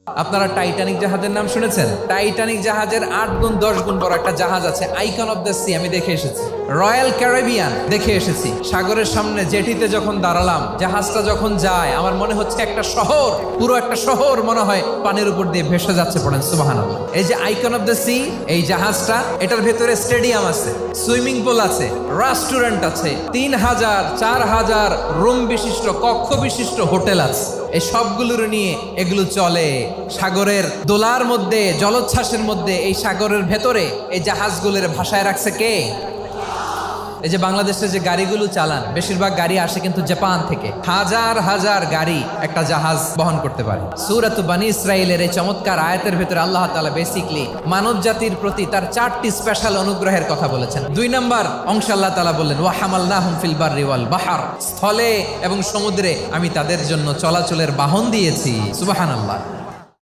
আপনারা টাইটানিক জাহাজের নাম শুনেছেন? টাইটানিক জাহাজের 8 গুণ 10 গুণ বড় একটা জাহাজ আছে, আইকন অফ দ্য সি। আমি দেখে এসেছি। রয়্যাল ক্যারিবিয়ান দেখে এসেছি। সাগরের সামনে জেটিতে যখন দাঁড়ালাম, জাহাজটা যখন যায়, আমার মনে হচ্ছে একটা শহর, পুরো একটা শহর মনে হয় পানির উপর দিয়ে ভেসে যাচ্ছে। পড়েন সুবহানাল্লাহ। এই যে আইকন অফ দ্য সি, এই জাহাজটা, এটার ভেতরে স্টেডিয়াম আছে, সুইমিং পুল আছে, রেস্টুরেন্ট আছে, 3000 4000 রুম বিশিষ্ট, কক্ষ বিশিষ্ট হোটেল আছে। এই সবগুলোর নিয়ে এগুলো চলে সাগরের দোলার মধ্যে, জলোচ্ছ্বাসের মধ্যে। এই সাগরের ভেতরে এই জাহাজগুলোর ভাষায় রাখছে কে? এই যে বাংলাদেশে যে গাড়িগুলো চালান, বেশিরভাগ গাড়ি আসে কিন্তু জাপান থেকে। হাজার হাজার গাড়ি একটা জাহাজ বহন করতে পারে। সূরাত বনী ইসরাঈলের এই চমৎকার আয়াতের ভেতরে আল্লাহ তাআলা বেসিক্যালি মানব জাতির প্রতি তার 4টি স্পেশাল অনুগ্রহের কথা বলেছেন। 2 নম্বর অংশ আল্লাহ তাআলা বললেন, ওয়া হামালনাহুম ফিল বাররি ওয়াল বাহর, স্থলে এবং সমুদ্রে আমি তাদের জন্য চলাচলের বাহন দিয়েছি। সুবহানাল্লাহ।